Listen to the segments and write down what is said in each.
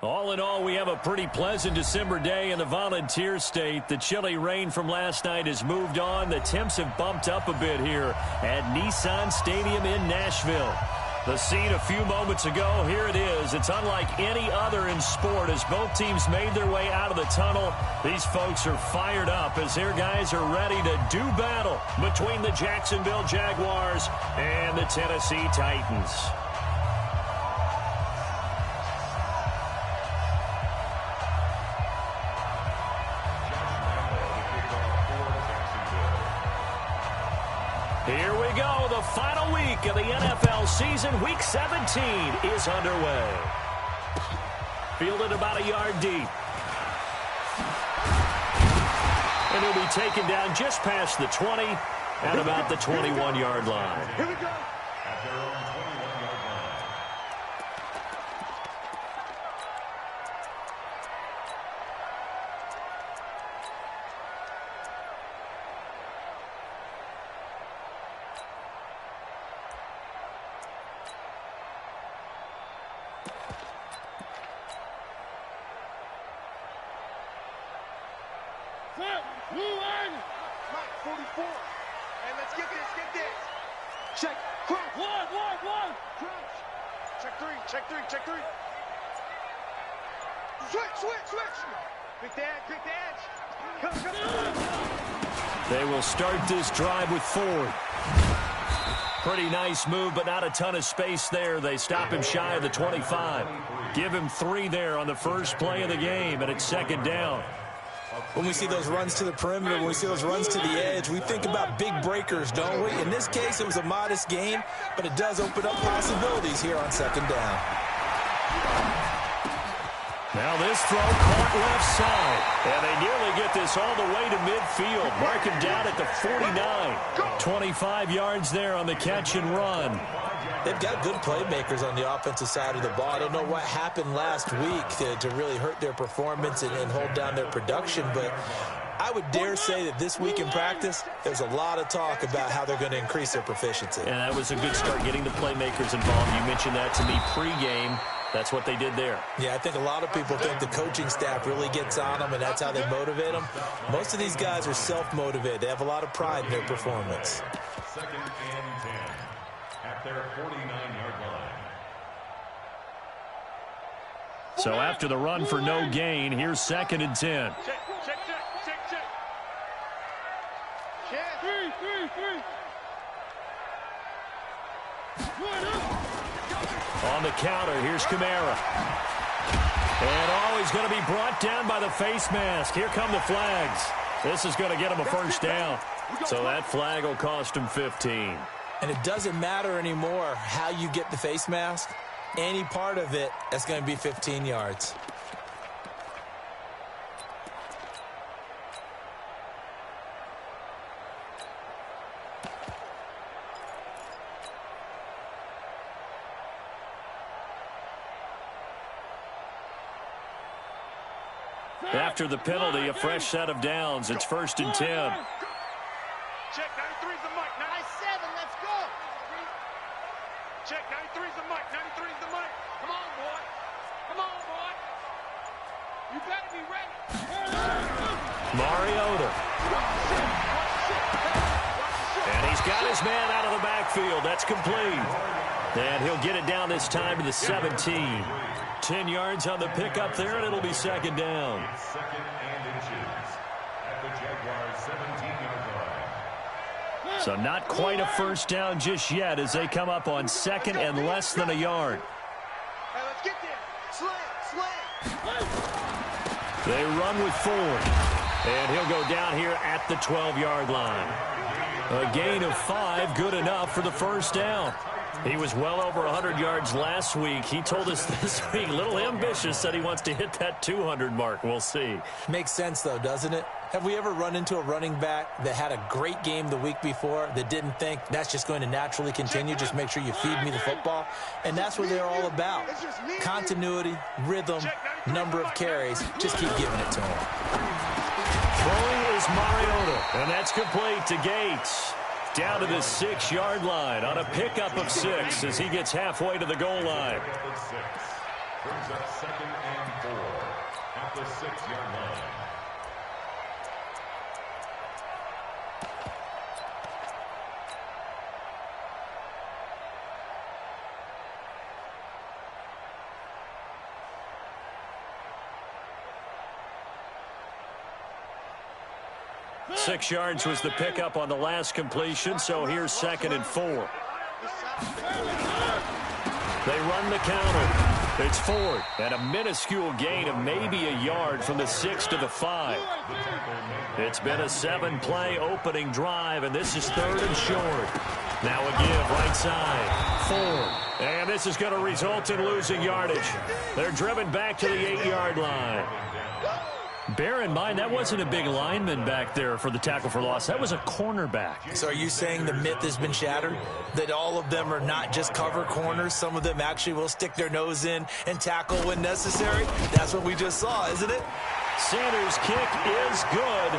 All in all, we have a pretty pleasant December day in the Volunteer State. The chilly rain from last night has moved on. The temps have bumped up a bit here at Nissan Stadium in Nashville. The scene a few moments ago, here it is. It's unlike any other in sport as both teams made their way out of the tunnel. These folks are fired up as their guys are ready to do battle between the Jacksonville Jaguars and the Tennessee Titans. Here we go. The final week of the NFL season. Week 17 is underway. Fielded about a yard deep. And he'll be taken down just past the 20 at about the 21-yard line. Here we go. At their own 21-yard line. Mike, 44. Hey, let's get this. Check. Crouch. One. Crouch. Check three. Switch. Pick the edge. Come. They will start this drive with Ford. Pretty nice move, but not a ton of space there. They stop him shy of the 25. Give him 3 there on the first play of the game, and it's second down. When we see those runs to the perimeter, when we see those runs to the edge, we think about big breakers, don't we? In this case, it was a modest gain, but it does open up possibilities here on second down. Now this throw caught left side. And they nearly get this all the way to midfield. Mark him down at the 49. 25 yards there on the catch and run. They've got good playmakers on the offensive side of the ball. I don't know what happened last week to really hurt their performance and hold down their production, but I would dare say that this week in practice, there's a lot of talk about how they're going to increase their proficiency. And that was a good start, getting the playmakers involved. You mentioned that to me pregame. That's what they did there. Yeah, I think a lot of people think the coaching staff really gets on them, and that's how they motivate them. Most of these guys are self-motivated. They have a lot of pride in their performance. Second and 10 at their 49-yard line. So after the run for no gain, here's second and 10. Check. Three. On the counter, here's Kamara. And he's going to be brought down by the face mask. Here come the flags. This is going to get him a first down. So that flag will cost him 15. And it doesn't matter anymore how you get the face mask. Any part of it, that's going to be 15 yards. After the penalty, a fresh set of downs. It's first and 10. Check, 93's the mic. 97, let's go. Check, 93's the mic. 93's the mic. Come on, boy. You better be ready. Mariota. And he's got his man out of the backfield. That's complete. And he'll get it down this time to the 17. 10 yards on the pickup there, and it'll be second down. Second and inches at the Jaguars' 17-yard line. So not quite a first down just yet as they come up on second and less than a yard. Hey, let's get there. Slam. They run with Ford. And he'll go down here at the 12-yard line. A gain of 5, good enough for the first down. He was well over 100 yards last week. He told us this week, a little ambitious, said he wants to hit that 200 mark. We'll see. Makes sense, though, doesn't it? Have we ever run into a running back that had a great game the week before that didn't think that's just going to naturally continue? Just make sure you feed me the football. And that's what they're all about. Continuity, rhythm, number of carries. Just keep giving it to him. Throwing is Mariota, and that's complete to Gates. Down to the 6-yard line on a pickup of 6 as he gets halfway to the goal line. Brings up 2nd and 4 at the 6-yard line. Six yards was the pickup on the last completion, so here's 2nd and 4. They run the counter. It's Ford, and a minuscule gain of maybe a yard from the 6 to the 5. It's been a 7-play opening drive, and this is 3rd and short. Now a give right side. Ford. And this is going to result in losing yardage. They're driven back to the 8-yard line. Bear in mind, that wasn't a big lineman back there for the tackle for loss. That was a cornerback. So are you saying the myth has been shattered? That all of them are not just cover corners? Some of them actually will stick their nose in and tackle when necessary? That's what we just saw, isn't it? Sanders' kick is good.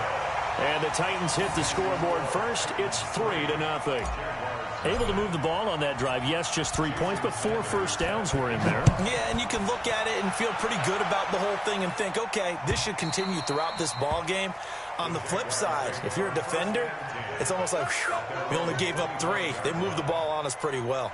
And the Titans hit the scoreboard first. It's 3-0. Able to move the ball on that drive. Yes, just 3 points, but 4 first downs were in there. Yeah, and you can look at it and feel pretty good about the whole thing and think, okay, this should continue throughout this ball game. On the flip side, if you're a defender, it's almost like, whew, we only gave up 3. They moved the ball on us pretty well.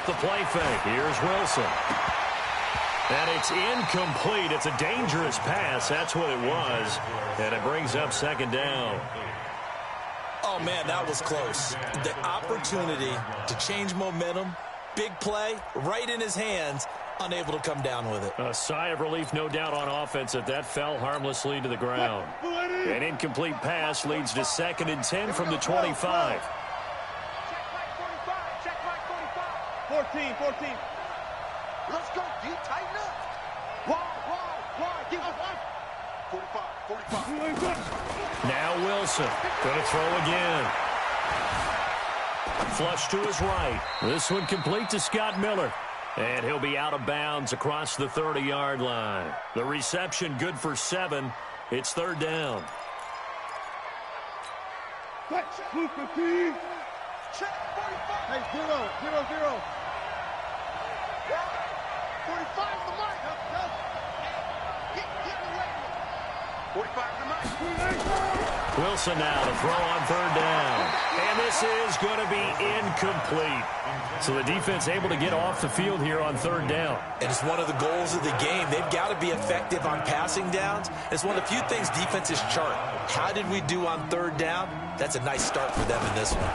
The play fake. Here's Wilson. And it's incomplete. It's a dangerous pass. That's what it was. And it brings up 2nd down. Oh, man, that was close. The opportunity to change momentum, big play, right in his hands, unable to come down with it. A sigh of relief, no doubt, on offense that fell harmlessly to the ground. An incomplete pass leads to 2nd and 10 from the 25. 14. Let's go, D. Tighten up. Wide. Give us 45. Now Wilson. Going to throw again. Flush to his right. This one complete to Scott Miller. And he'll be out of bounds across the 30-yard line. The reception good for 7. It's 3rd down. Check 45. Hey, 0. 45 the mark. Get away. 45 the mark. Wilson now to throw on 3rd down. And this is going to be incomplete. So the defense able to get off the field here on 3rd down. And it's one of the goals of the game. They've got to be effective on passing downs. It's one of the few things defenses chart. How did we do on 3rd down? That's a nice start for them in this one.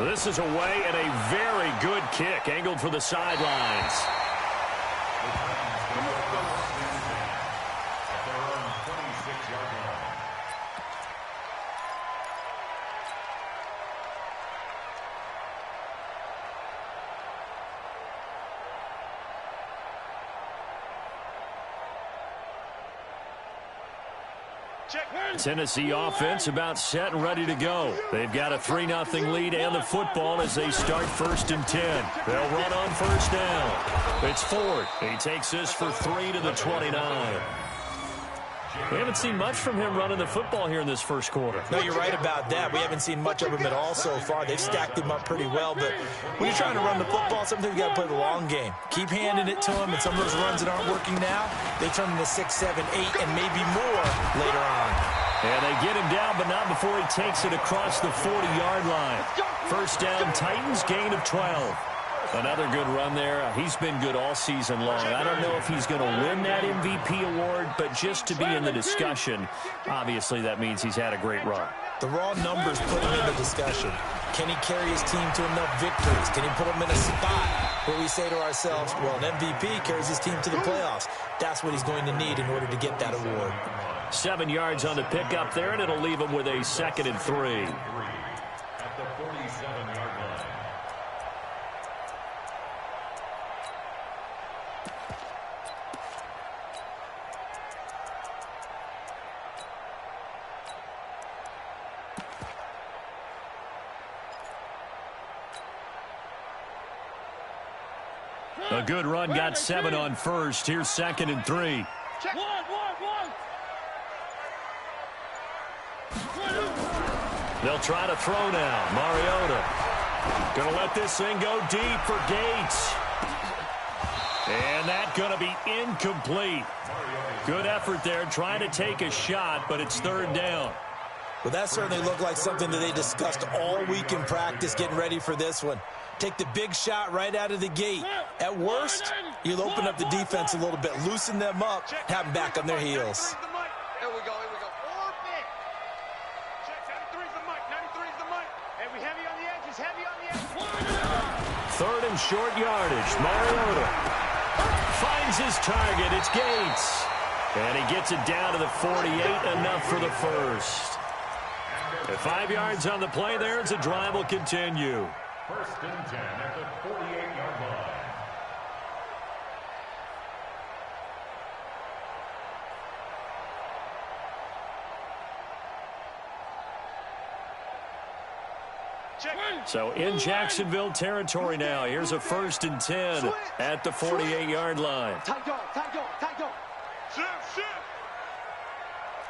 This is away and a very good kick angled for the sidelines. Tennessee offense about set and ready to go. They've got a 3-0 lead and the football as they start 1st and 10. They'll run on 1st down. It's Ford. He takes this for 3 to the 29. We haven't seen much from him running the football here in this first quarter. No, you're right about that. We haven't seen much of him at all so far. They've stacked him up pretty well, but when you're trying to run the football, sometimes you got to play the long game. Keep handing it to him, and some of those runs that aren't working now, they turn into 6, 7, 8, and maybe more later on. And they get him down, but not before he takes it across the 40-yard line. 1st down, Titans, gain of 12. Another good run there. He's been good all season long. I don't know if he's going to win that MVP award, but just to be in the discussion, obviously that means he's had a great run. The raw numbers put him in the discussion. Can he carry his team to enough victories? Can he put him in a spot where we say to ourselves, well, an MVP carries his team to the playoffs. That's what he's going to need in order to get that award. 7 yards on the pickup there, and it'll leave him with a 2nd and 3. At the 47-yard line. A good run got 7 on first. Here's 2nd and 3. Check. One. They'll try to throw now. Mariota going to let this thing go deep for Gates. And that's going to be incomplete. Good effort there trying to take a shot, but it's 3rd down. Well, that certainly looked like something that they discussed all week in practice getting ready for this one. Take the big shot right out of the gate. At worst, you'll open up the defense a little bit, loosen them up, have them back on their heels. Here we go. Orbit. Check, 93's the mic. 93's the mic. And we heavy on the edges. 3rd and short yardage. Mariota finds his target. It's Gates. And he gets it down to the 48, enough for the first. At 5 yards on the play there, as the drive will continue. 1st and 10 at the 48-yard line. So in Jacksonville territory now. Here's a 1st and 10 at the 48-yard line. Tight dog. Shift.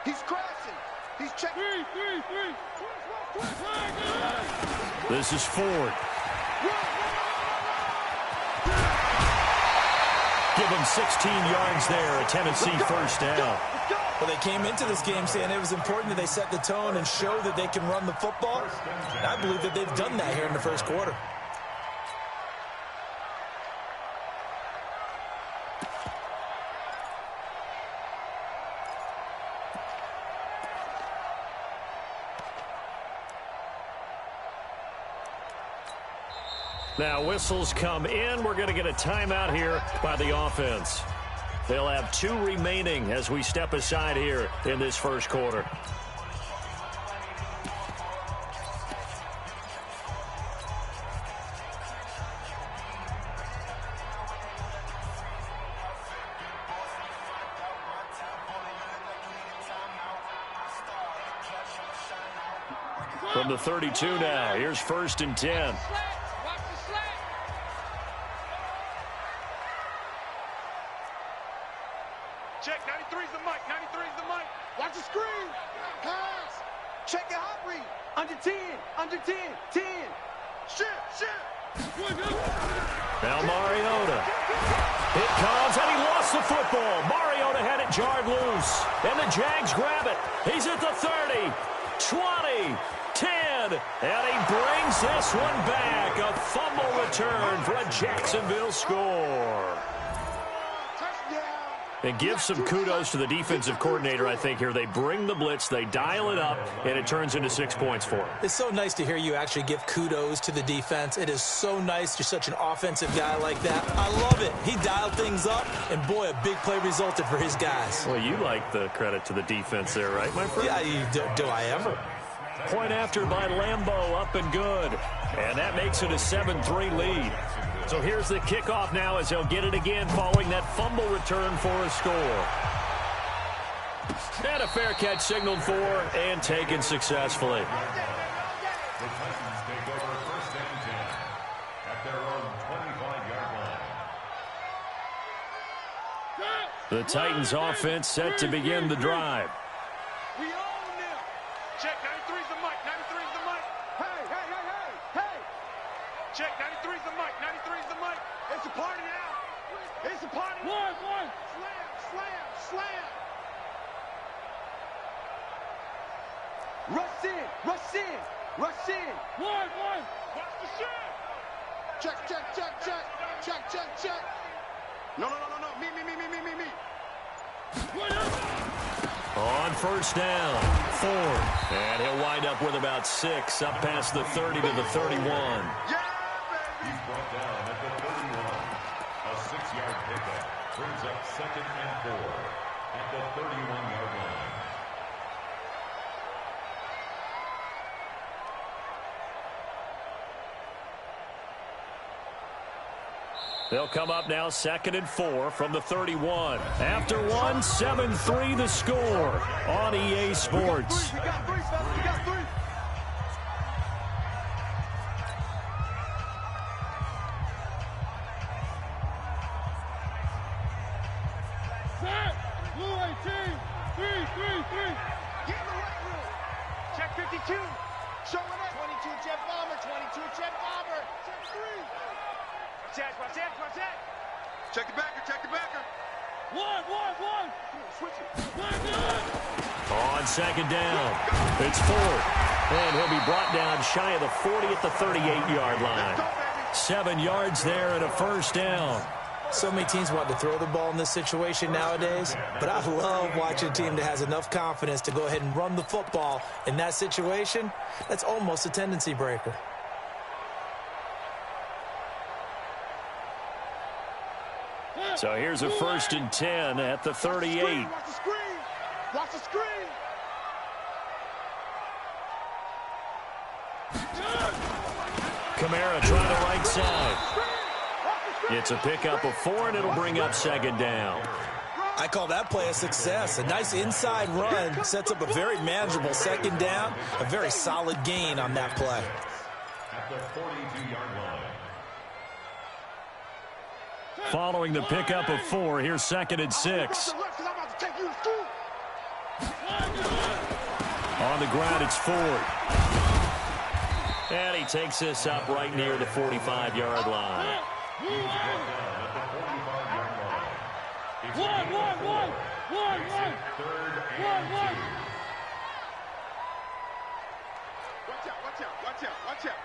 He's crashing. He's checking. This is Ford. Give him 16 yards there, a Tennessee 1st down. Well, they came into this game saying it was important that they set the tone and show that they can run the football. And I believe that they've done that here in the 1st quarter. Now whistles come in. We're going to get a timeout here by the offense. They'll have 2 remaining as we step aside here in this 1st quarter. From the 32 now, here's 1st and 10. Check, 93's the mic. Watch the screen. Pass. Check the hot read. Under 10. 10. Shift. Now Mariota. It comes, and he lost the football. Mariota had it jarred loose. And the Jags grab it. He's at the 30, 20, 10. And he brings this one back. A fumble return for a Jacksonville score. And give some kudos to the defensive coordinator, I think, here. They bring the blitz, they dial it up, and it turns into 6 points for them. It's so nice to hear you actually give kudos to the defense. It is so nice. You're such an offensive guy like that. I love it. He dialed things up, and boy, a big play resulted for his guys. Well, you like the credit to the defense there, right, my friend? Yeah, do I ever? Point after by Lambeau, up and good. And that makes it a 7-3 lead. So here's the kickoff now as they'll get it again following that fumble return for a score. And a fair catch signaled for and taken successfully. The Titans take over 1st and 10 at their own 25-yard line. The Titans offense set to begin the drive. We own them. Check, 93's the mic. 93's the mic. Hey. Check, 93's the mic. 93's the mic. It's a party now. It's a party. One. Slam. Rush in. One. Watch the shot. Check. No. Me. On 1st down, Ford. And he'll wind up with about 6, up past the 30 to the 31. Yeah, He's brought down at the 31. A 6-yard pickup brings up 2nd and 4 at the 31-yard line. They'll come up now 2nd and 4 from the 31. After one, 7-3 the score on EA Sports. We got three, fellas. We got 3. Blue 18. 3. Get in the weight room. Check 52. Showing up. 22 jet bomber. 22 jet bomber. Check 3. Watch that. Check the backer. One. Switch it. On second down, it's 4th. And he'll be brought down shy of the 40 at the 38-yard line. 7 yards there and a first down. So many teams want to throw the ball in this situation nowadays, but I love watching a team that has enough confidence to go ahead and run the football in that situation. That's almost a tendency breaker. So here's a 1st and 10 at the 38. Watch the screen. Kamara trying the right side. It's a pickup of 4, and it'll bring up 2nd down. I call that play a success. A nice inside run sets up a very manageable 2nd down. A very solid gain on that play. At the 42-yard line. Following the pickup of 4, here's 2nd and 6. On the ground, it's Ford. And he takes this up right near the 45-yard line. One. Watch out.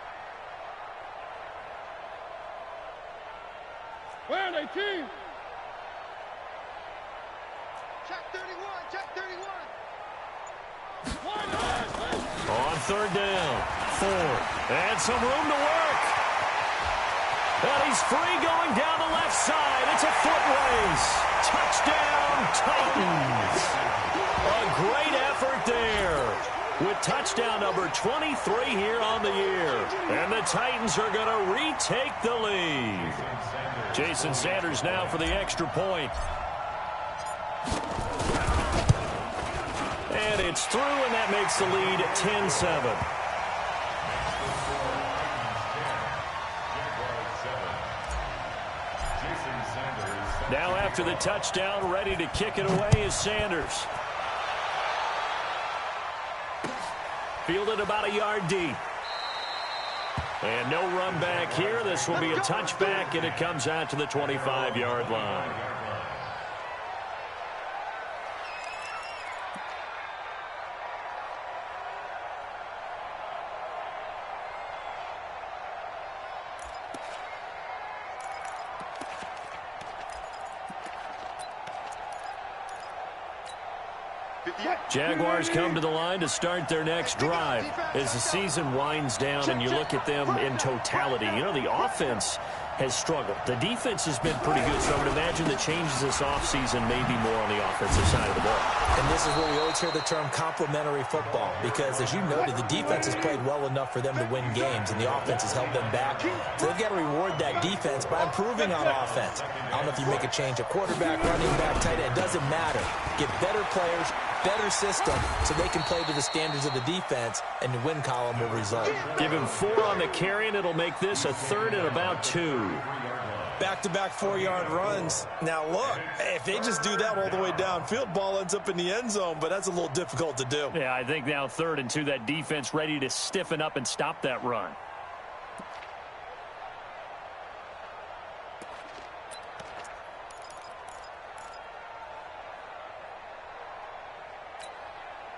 Where 18? Check 31. On 3rd down, Ford. And some room to work. And he's free going down the left side. It's a foot race. Touchdown, Titans. A great effort there. With touchdown number 23 here on the year. And the Titans are going to retake the lead. Jason Sanders now for the extra point. And it's through, and that makes the lead 10-7. Now after the touchdown, ready to kick it away is Sanders. Fielded about a yard deep. And no run back here. This will be a touchback, and it comes out to the 25-yard line. Jaguars come to the line to start their next drive. As the season winds down and you look at them in totality, you know, the offense has struggled. The defense has been pretty good, so I would imagine the changes this offseason may be more on the offensive side of the ball. And this is where we always hear the term complementary football, because as you noted, the defense has played well enough for them to win games, and the offense has held them back. So they've got to reward that defense by improving on offense. I don't know if you make a change, a quarterback, running back, tight end, it doesn't matter. Get better players, better system, so they can play to the standards of the defense, and the win column will result. Give him 4 on the carry, and it'll make this a 3rd and about 2. Back-to-back 4-yard runs. Now, look, if they just do that all the way downfield, ball ends up in the end zone, but that's a little difficult to do. Yeah, I think now 3rd and 2, that defense ready to stiffen up and stop that run.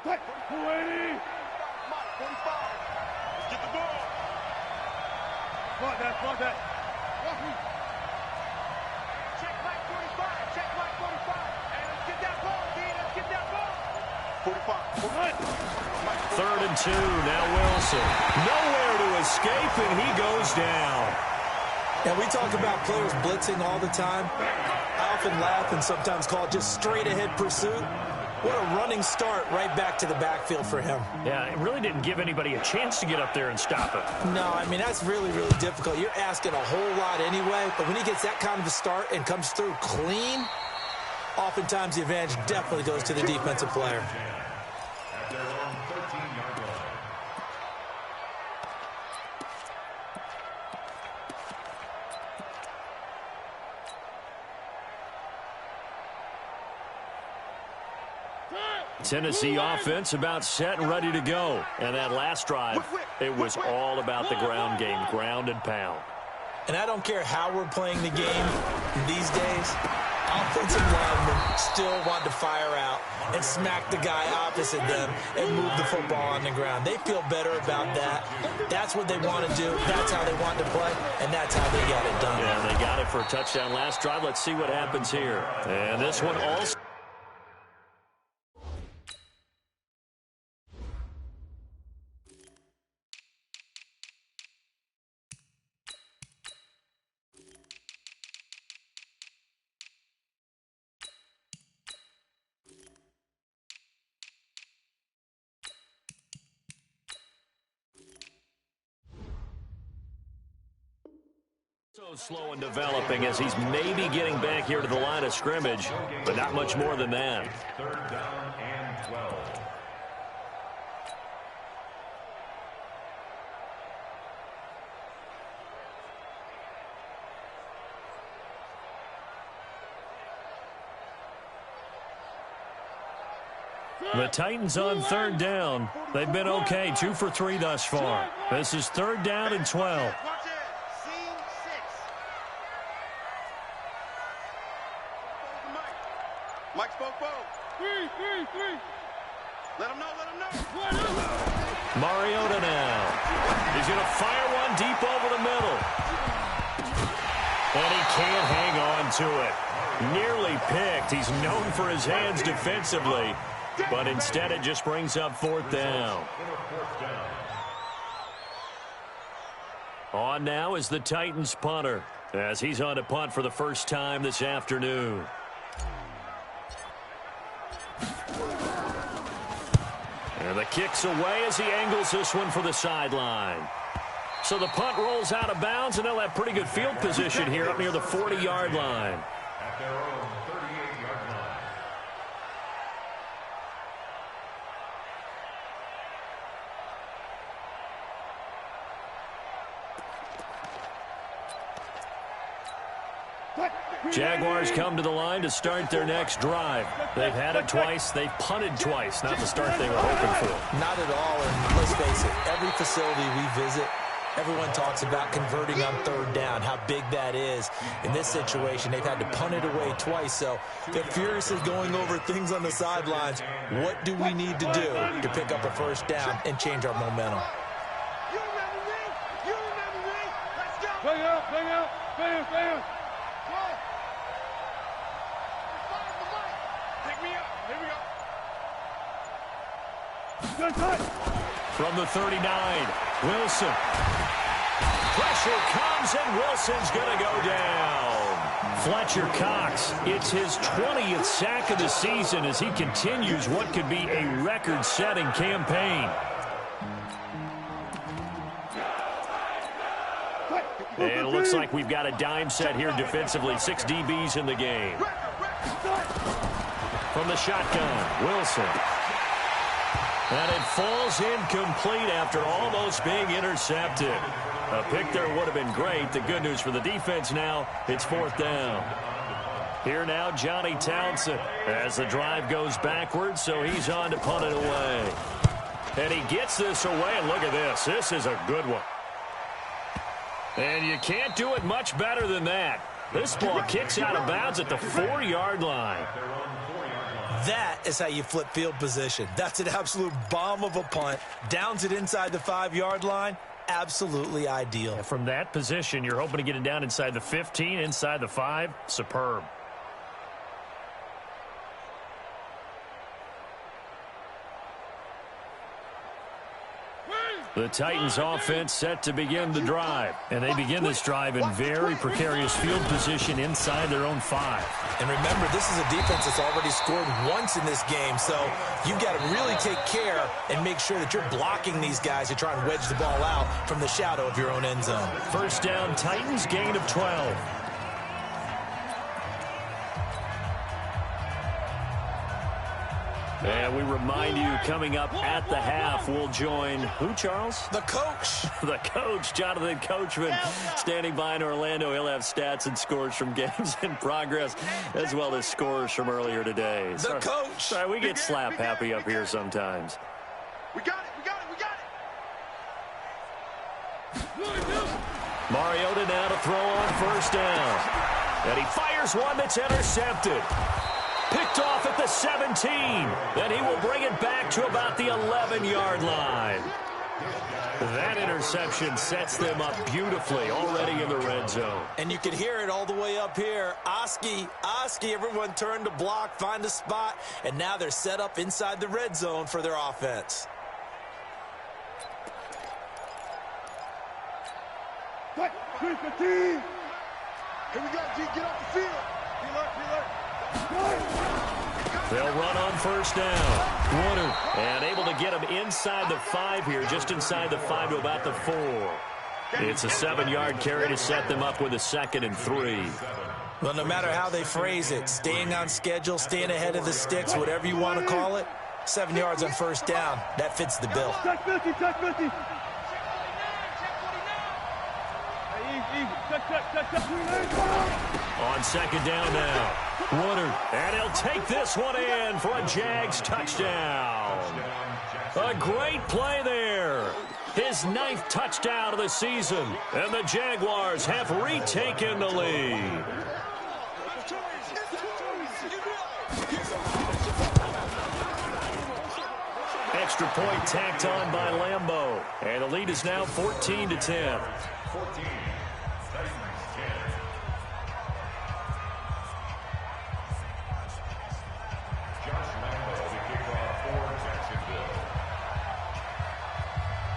What? 280. 45. Let's get the ball. Fuck that. Check Mike 45. Check Mike 45. Hey, let's get that ball, D. Let's get that ball. 45. 3rd and 2. Now Wilson. Nowhere to escape, and he goes down. Now, we talk about players blitzing all the time. I often laugh and sometimes call it just straight-ahead pursuit. What a running start right back to the backfield for him. Yeah, it really didn't give anybody a chance to get up there and stop it. No, I mean, that's really, really difficult. You're asking a whole lot anyway, but when he gets that kind of a start and comes through clean, oftentimes the advantage definitely goes to the defensive player. At their own 13-yard line. Tennessee offense about set and ready to go. And that last drive, it was all about the ground game, ground and pound. And I don't care how we're playing the game these days, offensive linemen still want to fire out and smack the guy opposite them and move the football on the ground. They feel better about that. That's what they want to do. That's how they want to play, and that's how they got it done. Yeah, they got it for a touchdown last drive. Let's see what happens here. And this one also. So slow in developing as he's maybe getting back here to the line of scrimmage, but not much more than that. Third down and 12. The Titans on third down. They've been okay, 2 for 3 thus far. This is third down and 12. Mike spoke both. Three. Let him know. Mariota now. He's going to fire one deep over the middle. And he can't hang on to it. Nearly picked. He's known for his hands defensively, but instead it just brings up fourth down. On now is the Titans punter, as he's on to punt for the first time this afternoon. And the kick's away as he angles this one for the sideline. So the punt rolls out of bounds, and they'll have pretty good field position here up near the 40-yard line. At their own 38-yard line. Jaguars come to the line to start their next drive. They've had it twice. They've punted twice. Not the start they were hoping for. Not at all, and let's face it, every facility we visit, everyone talks about converting on third down, how big that is. In this situation, they've had to punt it away twice, so they're furiously going over things on the sidelines. What do we need to do to pick up a first down and change our momentum? You remember me. Let's go. Bang out. Pick me up. Here we go. From the 39, Wilson. Pressure comes, and Wilson's going to go down. Fletcher Cox, it's his 20th sack of the season as he continues what could be a record-setting campaign. And it looks like we've got a dime set here defensively. 6 DBs in the game. From the shotgun, Wilson. And it falls incomplete after almost being intercepted. A pick there would have been great. The good news for the defense now, it's fourth down. Here now, Johnny Townsend as the drive goes backwards, so he's on to punt it away. And he gets this away, and look at this. This is a good one. And you can't do it much better than that. This ball kicks out of bounds at the 4-yard line. That is how you flip field position. That's an absolute bomb of a punt. Downs it inside the 5-yard line. Absolutely ideal. From that position, you're hoping to get it down inside the 15, inside the 5. Superb. The Titans offense set to begin the drive. And they begin this drive in very precarious field position inside their own 5. And remember, this is a defense that's already scored once in this game, so you've got to really take care and make sure that you're blocking these guys to try and wedge the ball out from the shadow of your own end zone. First down, Titans, gain of 12. And we remind you, coming up at the half, we'll join who, Charles? The coach. The coach, Jonathan Coachman, standing by in Orlando. He'll have stats and scores from games in progress, as well as scores from earlier today. The coach. Sorry, we get slap happy up here sometimes. We got it, we got it, we got it. Mariota now to throw on first down. And he fires one that's intercepted. Picked off at the 17. Then he will bring it back to about the 11-yard line. That interception sets them up beautifully already in the red zone. And you can hear it all the way up here. Oski, everyone turned to block, find a spot, and now they're set up inside the red zone for their offense. Here we go, G. Get off the field. Be alert. They'll run on first down. Woodard, and able to get him inside the 5 here, just inside the 5 to about the 4. It's a 7-yard carry to set them up with a 2nd and 3. Well, no matter how they phrase it, staying on schedule, staying ahead of the sticks, whatever you want to call it, 7 yards on first down, that fits the bill. Check 50. On second down now, Woodard, and he'll take this one in for a Jags touchdown. A great play there. His 9th touchdown of the season, and the Jaguars have retaken the lead. Extra point tacked on by Lambeau, and the lead is now 14-10. 14.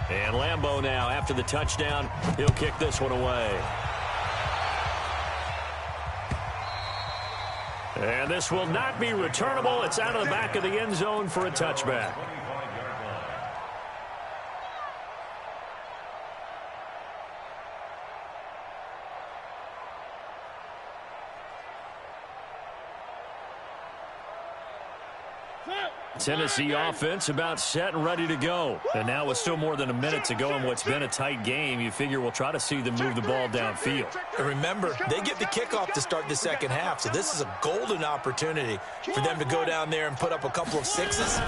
And Lambeau now, after the touchdown, he'll kick this one away. And this will not be returnable. It's out of the back of the end zone for a touchback. Tennessee offense about set and ready to go. And now with still more than a minute to go in what's been a tight game, you figure we'll try to see them move the ball downfield. And remember, they get the kickoff to start the second half, so this is a golden opportunity for them to go down there and put up a couple of 6s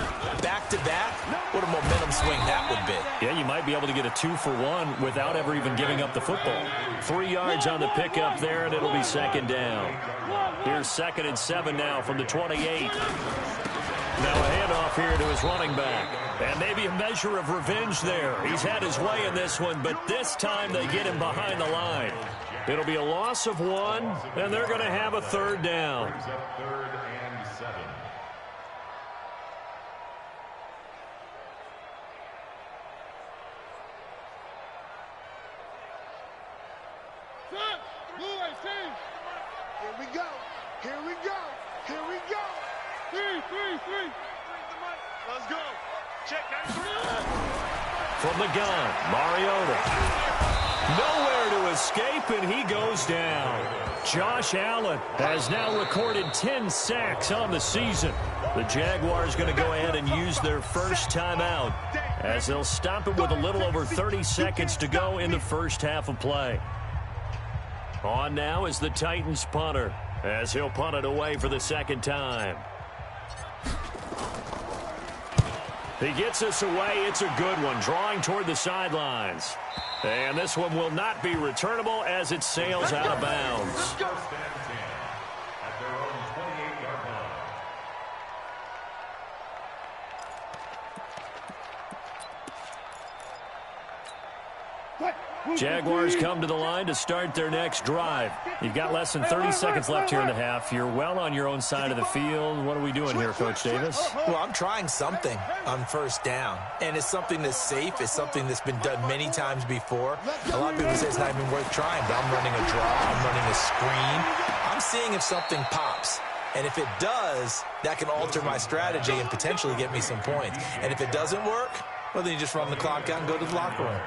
back-to-back. What a momentum swing that would be. Yeah, you might be able to get a 2-for-1 without ever even giving up the football. 3 yards on the pickup there, and it'll be second down. Here's 2nd and 7 now from the 28. Now a handoff here to his running back. And maybe a measure of revenge there. He's had his way in this one, but this time they get him behind the line. It'll be a loss of 1, and they're going to have a 3rd down. 3rd and 7. Here we go. Three. Let's go. Check 93. From the gun, Mariota. Nowhere to escape, and he goes down. Josh Allen has now recorded 10 sacks on the season. The Jaguars going to go ahead and use their first timeout as they'll stop it with a little over 30 seconds to go in the first half of play. On now is the Titans punter as he'll punt it away for the 2nd time. He gets us away. It's a good one, drawing toward the sidelines. And this one will not be returnable as it sails out of bounds. First and 10 at their own 28-yard line. Jaguars come to the line to start their next drive. You've got less than 30 seconds left here in the half. You're well on your own side of the field. What are we doing here, Coach Davis? Well, I'm trying something on first down, and it's something that's safe. It's something that's been done many times before. A lot of people say it's not even worth trying, but I'm running a draw. I'm running a screen. I'm seeing if something pops. And if it does, that can alter my strategy and potentially get me some points. And if it doesn't work, well, then you just run the clock out and go to the locker room.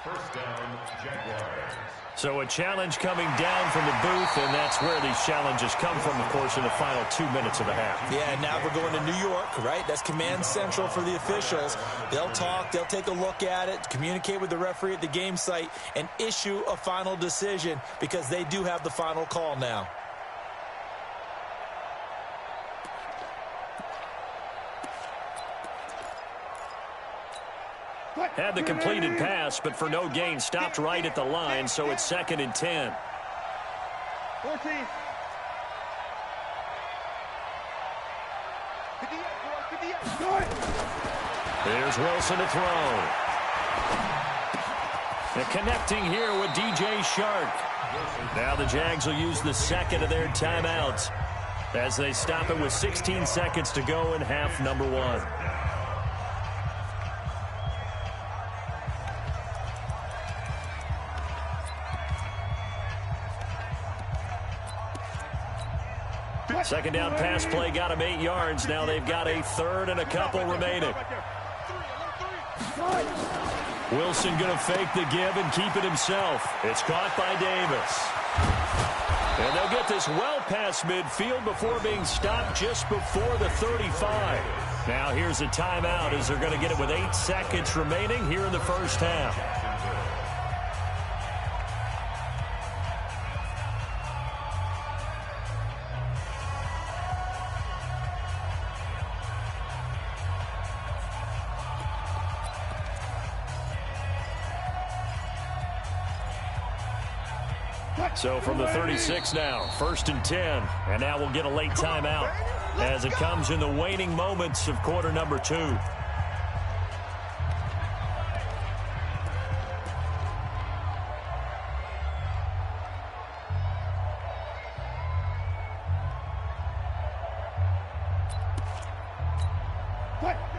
First down, Jaguars. So a challenge coming down from the booth, and that's where these challenges come from, of course, in the final 2 minutes of the half. Yeah, and now we're going to New York, right? That's command central for the officials. They'll talk, they'll take a look at it, communicate with the referee at the game site, and issue a final decision because they do have the final call now. Had the completed pass, but for no gain, stopped right at the line, so it's 2nd and 10. 14. 58. Here's Wilson to throw. They're connecting here with DJ Shark. Now the Jags will use the second of their timeouts as they stop it with 16 seconds to go in half number 1. Second down pass play got him 8 yards. Now they've got a third and a couple remaining. Wilson going to fake the give and keep it himself. It's caught by Davis. And they'll get this well past midfield before being stopped just before the 35. Now here's a timeout as they're going to get it with 8 seconds remaining here in the first half. So from the 36 now, 1st and 10. And now we'll get a late timeout as it comes in the waning moments of quarter number 2.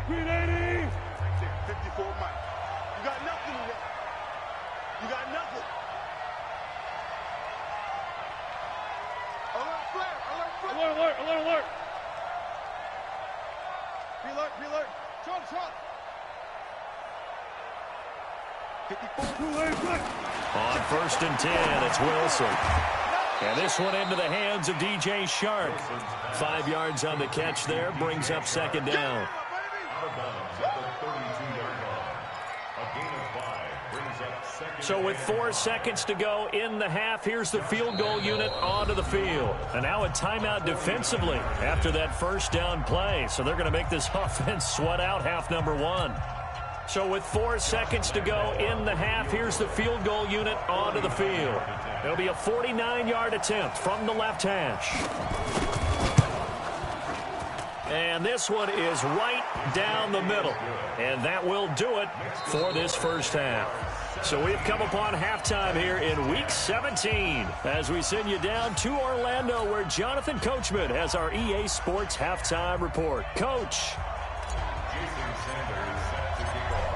Green 80. 54 Mike. You got nothing to run. You got nothing. Alert, flare, alert, flare. Alert, alert, alert, alert. Be alert, be alert. Trump, Trump. 54. On 1st and 10, it's Wilson. And this one into the hands of DJ Shark. 5 yards on the catch there, brings up 2nd down. So with 4 seconds to go in the half, here's the field goal unit onto the field. And now a timeout defensively after that first down play. So they're going to make this offense sweat out half number 1. So with 4 seconds to go in the half, here's the field goal unit onto the field. It'll be a 49-yard attempt from the left hash. And this one is right down the middle. And that will do it for this first half. So we've come upon halftime here in Week 17 as we send you down to Orlando where Jonathan Coachman has our EA Sports Halftime Report. Coach.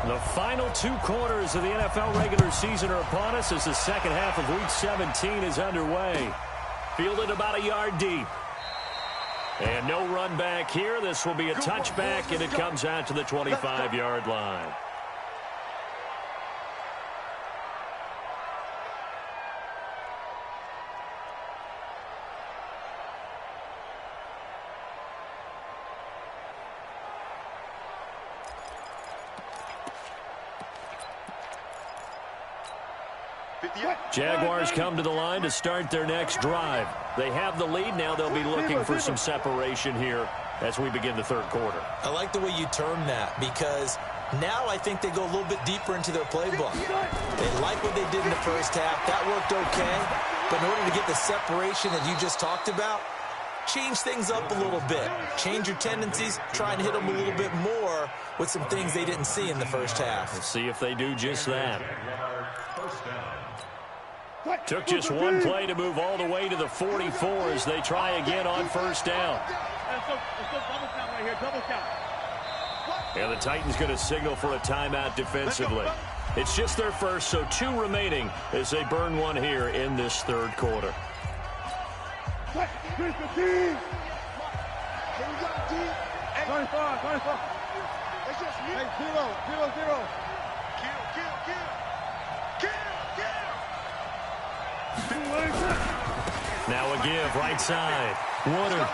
The final 2 quarters of the NFL regular season are upon us as the second half of Week 17 is underway. Fielded about a yard deep. And no run back here. This will be a touchback, and it comes out to the 25-yard line. Jaguars come to the line to start their next drive. They have the lead. Now they'll be looking for some separation here as we begin the third quarter. I like the way you term that because now I think they go a little bit deeper into their playbook. They like what they did in the first half. That worked okay. But in order to get the separation that you just talked about, change things up a little bit. Change your tendencies. Try and hit them a little bit more with some things they didn't see in the first half. We'll see if they do just that. Took just one play to move all the way to the 44 as they try again on first down. And the Titans going to signal for a timeout defensively. It's just their first, so 2 remaining as they burn one here in this third quarter. Now a give, right side. Woodard.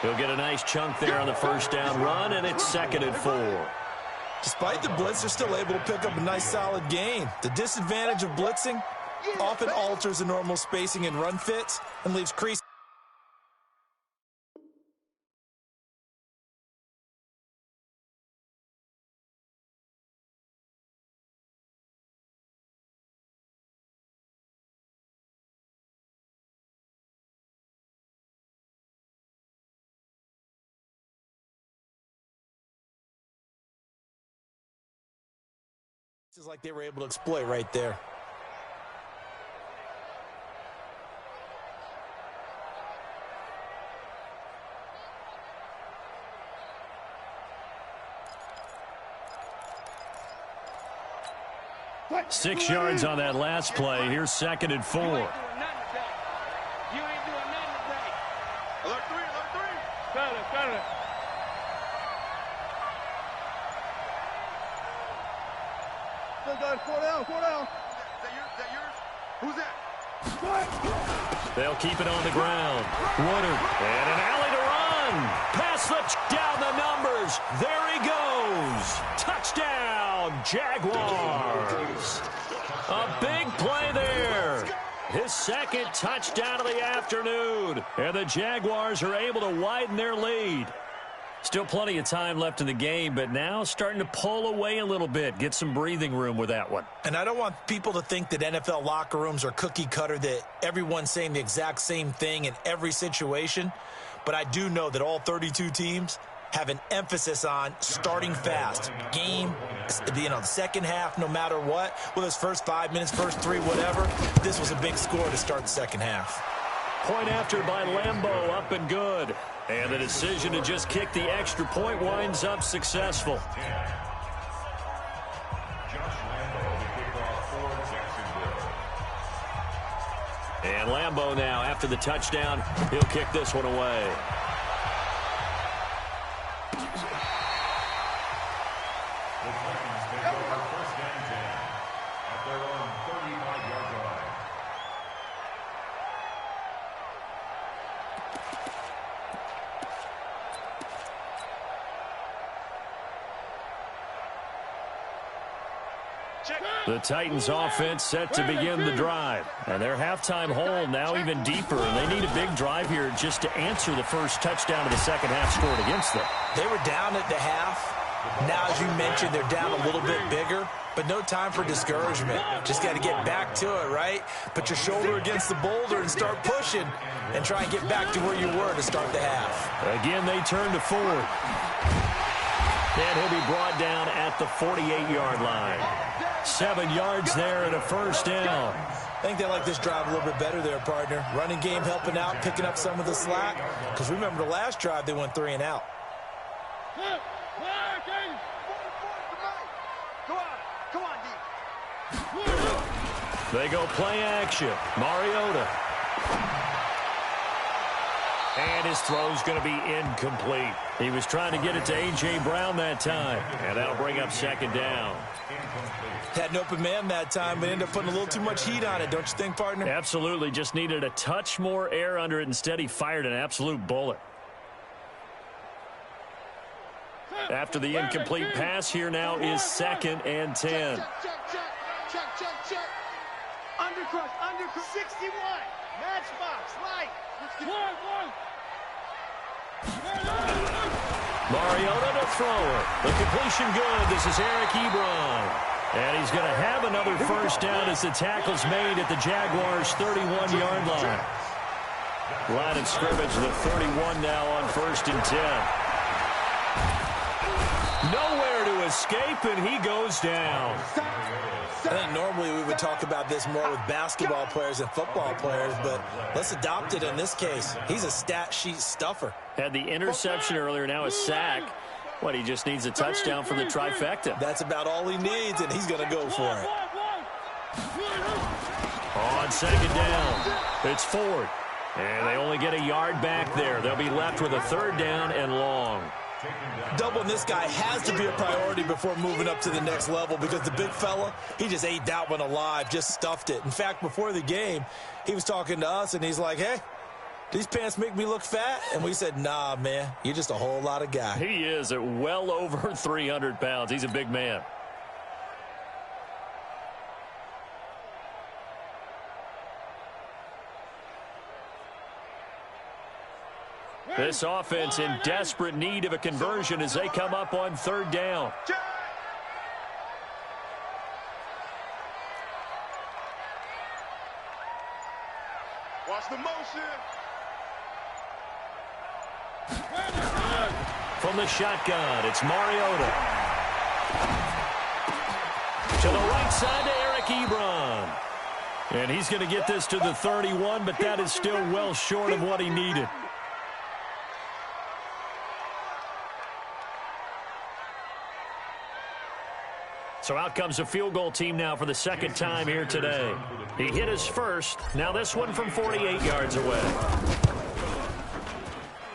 He'll get a nice chunk there on the first down run, and it's 2nd and 4. Despite the blitz, they're still able to pick up a nice, solid gain. The disadvantage of blitzing often alters the normal spacing and run fits and leaves crease. It's like they were able to exploit right there. What? 6 yards on that last play. Here's 2nd and 4. You ain't doing nothing today. Alert 3, alert 3. Got it. Still got it, 4 down. Is that yours? Who's that? They'll keep it on the ground. Woodard. And an alley to run. Pass slips down the numbers. There he goes. Touchdown, Jaguars. A big play there. His 2nd touchdown of the afternoon. And the Jaguars are able to widen their lead. Still plenty of time left in the game, but now starting to pull away a little bit. Get some breathing room with that one. And I don't want people to think that NFL locker rooms are cookie cutter, that everyone's saying the exact same thing in every situation. But I do know that all 32 teams have an emphasis on starting fast. Game, the second half, no matter what. Whether it's first 5 minutes, first 3, whatever. This was a big score to start the second half. Point after by Lambeau, up and good. And the decision to just kick the extra point winds up successful. And Lambeau now, after the touchdown, he'll kick this one away. The Titans offense set to begin the drive. And their halftime hole now even deeper. And they need a big drive here just to answer the first touchdown of the second half scored against them. They were down at the half. Now, as you mentioned, they're down a little bit bigger. But no time for discouragement. Just got to get back to it, right? Put your shoulder against the boulder and start pushing. And try and get back to where you were to start the half. Again, they turn to Ford. And he'll be brought down at the 48-yard line. 7 yards there and a first down. I think they like this drive a little bit better there, partner. Running game helping out, picking up some of the slack. Because remember, the last drive, they went 3 and out. They go play action. Mariota. And his throw's going to be incomplete. He was trying to get it to A.J. Brown that time. And that'll bring up 2nd down. Had an open man that time, but ended up putting a little too much heat on it, don't you think, partner? Absolutely. Just needed a touch more air under it. Instead, he fired an absolute bullet. After the incomplete pass, here now is 2nd and 10. Check. Undercrush, 61. Matchbox, light. Mariota to throw it. The completion good. This is Eric Ebron. And he's going to have another first down as the tackle's made at the Jaguars' 31-yard line. Line of scrimmage, the 31 now on 1st and 10. Nowhere to escape, and he goes down. I think normally we would talk about this more with basketball players and football players, but let's adopt it in this case. He's a stat sheet stuffer. Had the interception earlier, now a sack. What, he just needs a touchdown for the trifecta. That's about all he needs, and he's going to go for it. On 2nd down, it's Ford. And they only get a yard back there. They'll be left with a 3rd down and long. Doubling this guy has to be a priority before moving up to the next level because the big fella, he just ate that one alive, just stuffed it. In fact, before the game, he was talking to us, and he's like, hey, these pants make me look fat? And we said, nah, man, you're just a whole lot of guy. He is at well over 300 pounds. He's a big man. This offense in desperate need of a conversion as they come up on third down. Watch the motion. From the shotgun, it's Mariota. To the right side to Eric Ebron. And he's going to get this to the 31, but that is still well short of what he needed. So out comes a field goal team now for the second time here today. He hit his first. Now this one from 48 yards away.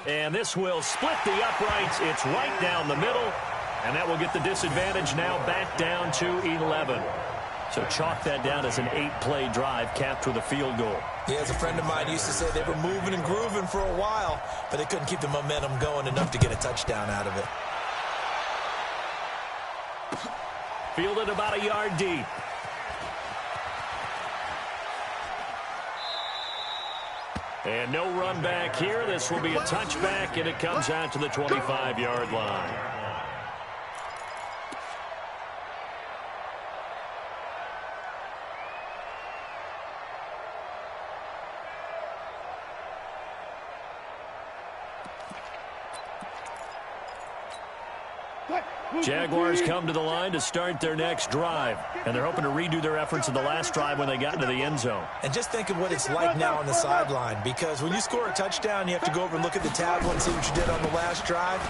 And this will split the uprights. It's right down the middle. And that will get the disadvantage now back down to 11. So chalk that down as an 8-play drive capped with a field goal. Yeah, as a friend of mine used to say, they were moving and grooving for a while, but they couldn't keep the momentum going enough to get a touchdown out of it. Fielded about a yard deep. And no run back here. This will be a touchback, and it comes out to the 25-yard line. Jaguars come to the line to start their next drive, and they're hoping to redo their efforts in the last drive when they got into the end zone. And just think of what it's like now on the sideline, because when you score a touchdown, you have to go over and look at the tablet and see what you did on the last drive.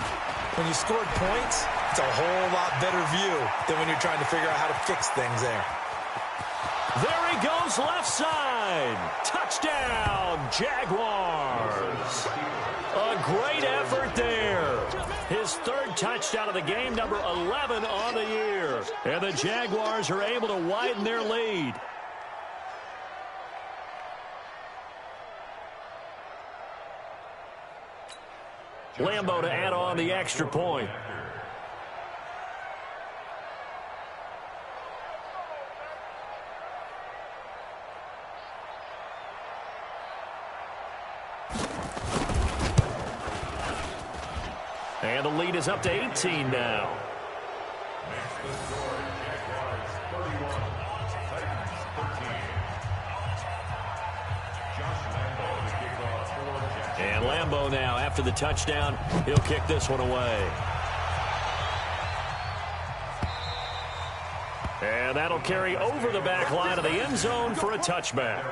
When you scored points, it's a whole lot better view than when you're trying to figure out how to fix things there. There he goes, left side. Touchdown, Jaguars. A great effort there. His third touchdown of the game, number 11 on the year. And the Jaguars are able to widen their lead. Lambo to add on the extra point. And the lead is up to 18 now. And Lambo now, after the touchdown, he'll kick this one away. And that'll carry over the back line of the end zone for a touchback.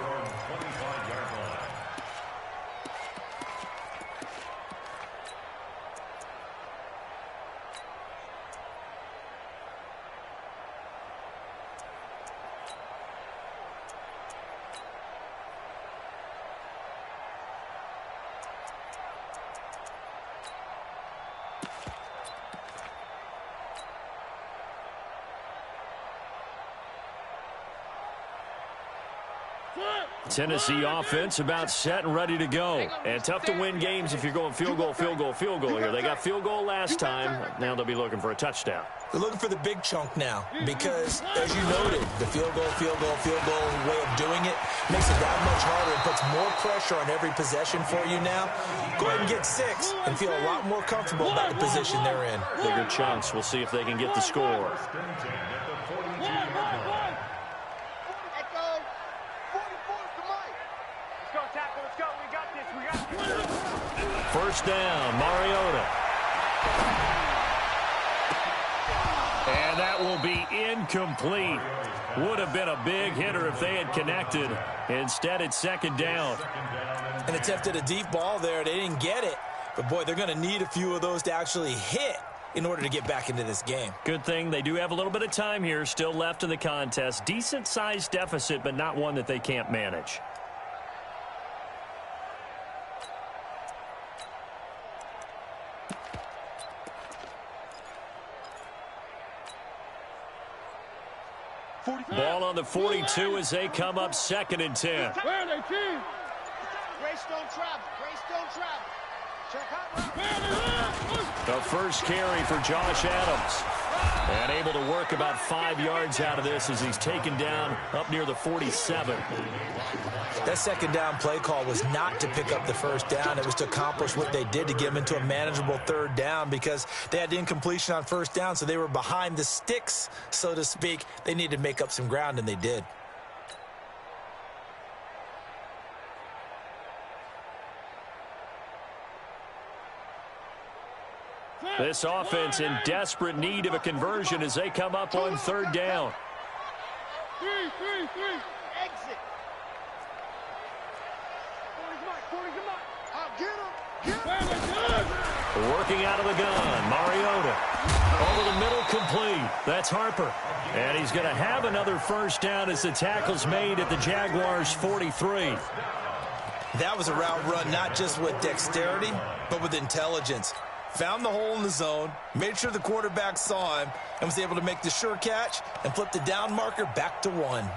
Tennessee offense about set and ready to go. And tough to win games if you're going field goal, field goal, field goal here. They got field goal last time. Now they'll be looking for a touchdown. They're looking for the big chunk now because, as you noted, the field goal way of doing it makes it that much harder and puts more pressure on every possession for you now. Go ahead and get 6 and feel a lot more comfortable about the position they're in. Bigger chunks. We'll see if they can get the score. First down, Mariota. And that will be incomplete. Would have been a big hitter if they had connected. Instead, it's second down. And attempted a deep ball there. They didn't get it. But, boy, they're going to need a few of those to actually hit in order to get back into this game. Good thing they do have a little bit of time here still left in the contest. Decent-sized deficit, but not one that they can't manage. Ball on the 42 as they come up 2nd and 10. Grace don't travel. Grace don't travel. Check out. The first carry for Josh Adams. And able to work about 5 yards out of this as he's taken down up near the 47. That second down play call was not to pick up the first down. It was to accomplish what they did to get them into a manageable 3rd down because they had incompletion on 1st down, so they were behind the sticks, so to speak. They needed to make up some ground, and they did. This offense in desperate need of a conversion as they come up on 3rd down. Exit. Working out of the gun, Mariota. Over the middle, complete. That's Harper. And he's going to have another first down as the tackle's made at the Jaguars' 43. That was a route run not just with dexterity, but with intelligence. Found the hole in the zone, made sure the quarterback saw him, and was able to make the sure catch and flip the down marker back to 1.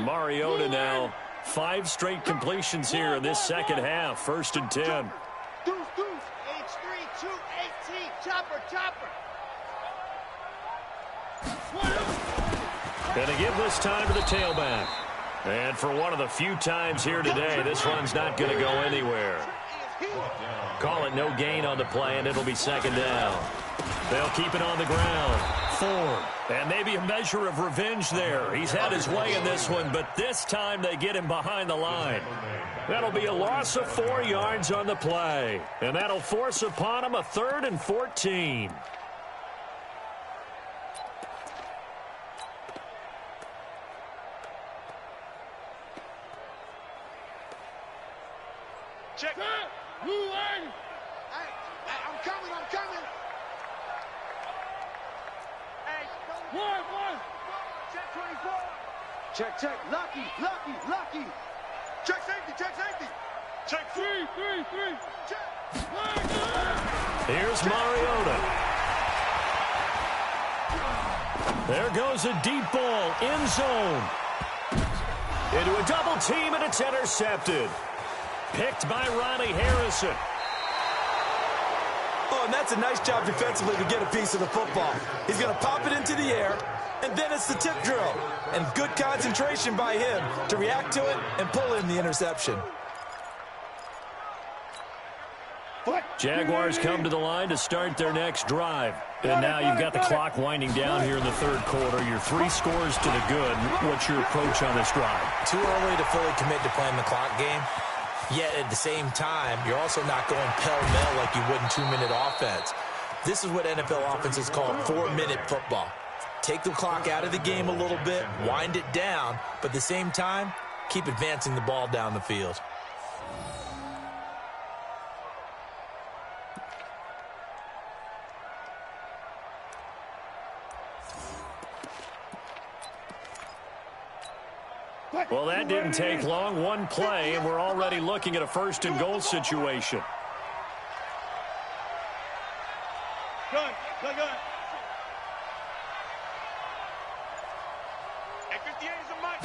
Mariota now, 5 straight completions here in this second half. 1st and 10. Deuce. H3, 218. Chopper. Gonna give this time to the tailback. And for one of the few times here today, this run's not going to go anywhere. Call it no gain on the play, and it'll be 2nd down. They'll keep it on the ground. Ford. And maybe a measure of revenge there. He's had his way in this one, but this time they get him behind the line. That'll be a loss of 4 yards on the play. And that'll force upon him a 3rd and 14. Check. Blue line. Hey, I'm coming. Hey, one. Check 24. Check. Lucky. Check safety. Check 3. Check. Here's Mariota. There goes a deep ball, end zone. Into a double team, and it's intercepted. Picked by Ronnie Harrison. Oh, and that's a nice job defensively to get a piece of the football. He's going to pop it into the air, and then it's the tip drill. And good concentration by him to react to it and pull in the interception. Jaguars come to the line to start their next drive. And now you've got the clock winding down here in the 3rd quarter. You're 3 scores to the good. What's your approach on this drive? Too early to fully commit to playing the clock game. Yet at the same time, you're also not going pell-mell like you would in 2-minute offense. This is what NFL offenses call 4-minute football. Take the clock out of the game a little bit, wind it down, but at the same time, keep advancing the ball down the field. Well, that didn't take long. 1 play, and we're already looking at a 1st and goal situation. Good. Hey, 58 is a mic.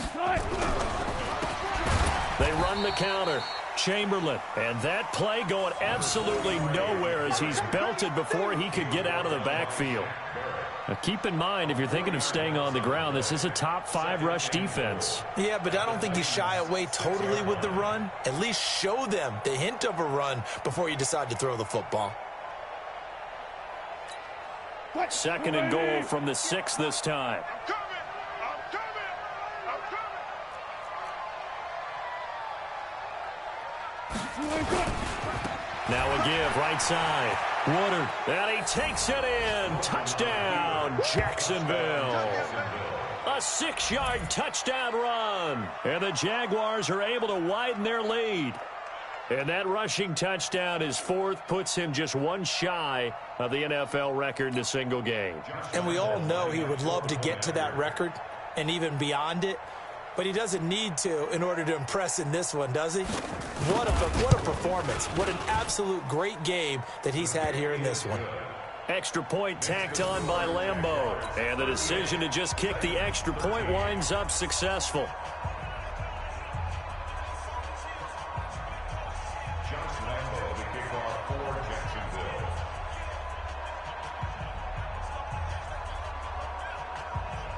They run the counter. Chamberlain. And that play going absolutely nowhere as he's belted before he could get out of the backfield. Now keep in mind, if you're thinking of staying on the ground, this is a top 5 rush defense. Yeah, but I don't think you shy away totally with the run. At least show them the hint of a run before you decide to throw the football. 2nd and goal from the 6 this time. I'm coming. Now a give, right side. Woodard, and he takes it in. Touchdown, Jacksonville. A 6-yard touchdown run. And the Jaguars are able to widen their lead. And that rushing touchdown, his 4th, puts him just 1 shy of the NFL record in a single game. And we all know he would love to get to that record and even beyond it. but he doesn't need to in order to impress in this one, does he? What a performance. What an absolute great game that he's had here in this one. Extra point tacked on by Lambeau. And the decision to just kick the extra point winds up successful.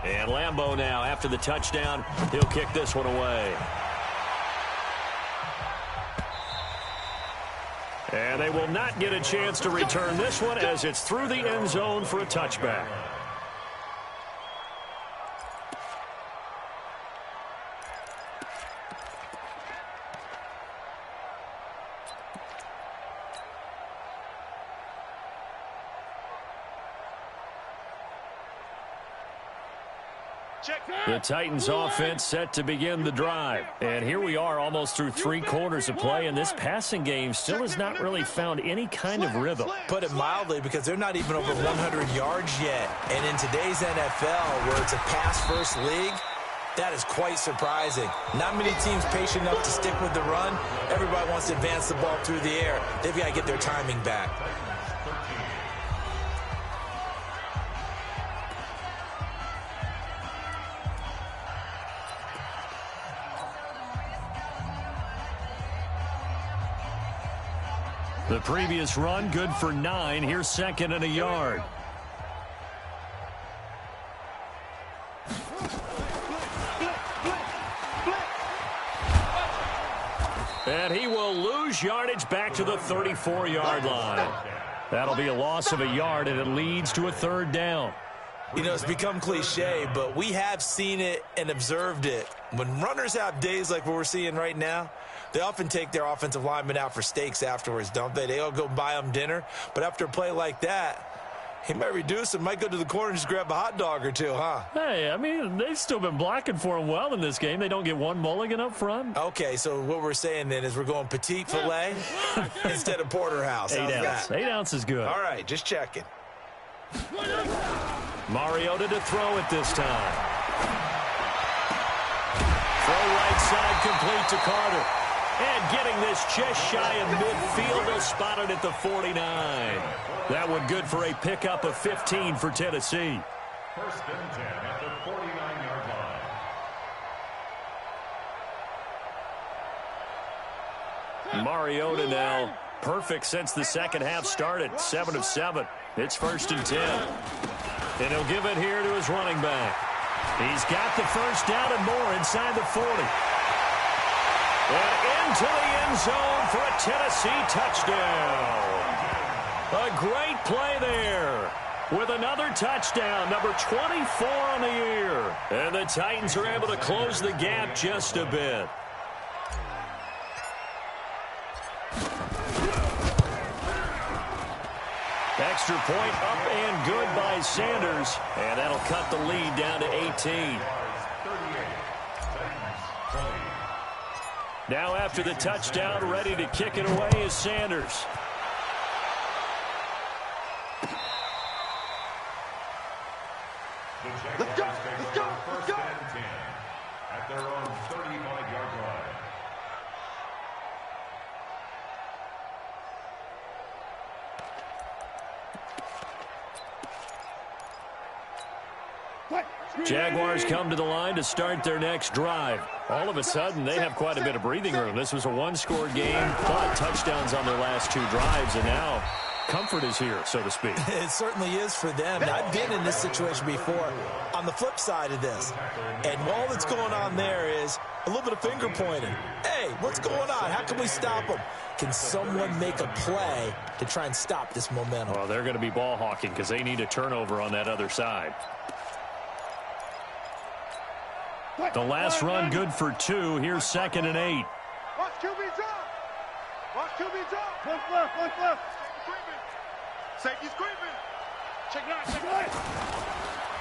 And Lambeau now, after the touchdown, he'll kick this one away. And they will not get a chance to return this one as it's through the end zone for a touchback. The Titans offense set to begin the drive. And here we are almost through 3 quarters of play, and this passing game still has not really found any kind of rhythm. Put it mildly, because they're not even over 100 yards yet. And in today's NFL, where it's a pass-first league, that is quite surprising. Not many teams patient enough to stick with the run. Everybody wants to advance the ball through the air. They've got to get their timing back. The previous run, good for 9. Here's 2nd and a yard. And he will lose yardage back to the 34-yard line. That'll be a loss of a yard, and it leads to a 3rd down. You know, it's become cliche, but we have seen it and observed it. When runners have days like what we're seeing right now, they often take their offensive linemen out for steaks afterwards, don't they? They all go buy them dinner. But after a play like that, he might reduce it, might go to the corner and just grab a hot dog or two, huh? Hey, I mean, they've still been blocking for him well in this game. They don't get one mulligan up front. Okay, so what we're saying then is we're going petite filet instead of porterhouse. 8 ounce. 8 ounce is good. All right, just checking. Mariota to throw it this time. Throw right side complete to Carter. And getting this just shy of midfield, they'll spot it at the 49. That one good for a pickup of 15 for Tennessee. 1st and 10 at the 49-yard line. Mariota now perfect since the second half started. 7 of 7. It's 1st and 10. And he'll give it here to his running back. He's got the 1st down and more inside the 40. And into the end zone for a Tennessee touchdown. A great play there with another touchdown, number 24 on the year. And the Titans are able to close the gap just a bit. Extra point up and good by Sanders. And that'll cut the lead down to 18. Now after the touchdown, ready to kick it away is Sanders. Let's go, let's go, let's go. 1st and 10 at their own 35-yard line. Jaguars come to the line to start their next drive. All of a sudden, they have quite a bit of breathing room. This was a one-score game, but touchdowns on their last 2 drives, and now comfort is here, so to speak. It certainly is for them. I've been in this situation before on the flip side of this. And all that's going on there is a little bit of finger pointing. Hey, what's going on? How can we stop them? Can someone make a play to try and stop this momentum? Well, they're going to be ball hawking because they need a turnover on that other side. The last run good for 2. Here's 2nd and 8. Watch QB's up. Watch QB's up. One left, one left. Safety's creeping. Check it out, check it out.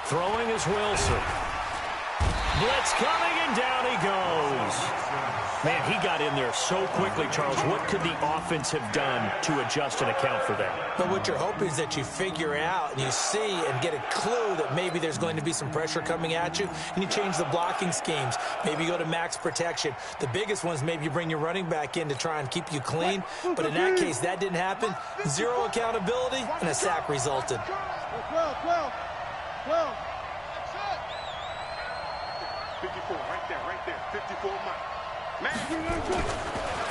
Throwing is Wilson. Blitz coming, and down he goes. Man, he got in there so quickly, Charles. What could the offense have done to adjust and account for that? But what you're hoping is that you figure out and you see and get a clue that maybe there's going to be some pressure coming at you, and you change the blocking schemes. Maybe you go to max protection. The biggest ones, maybe you bring your running back in to try and keep you clean. But in that case, that didn't happen. Zero accountability, and a sack resulted. 54, right there. 54, Mike. Man.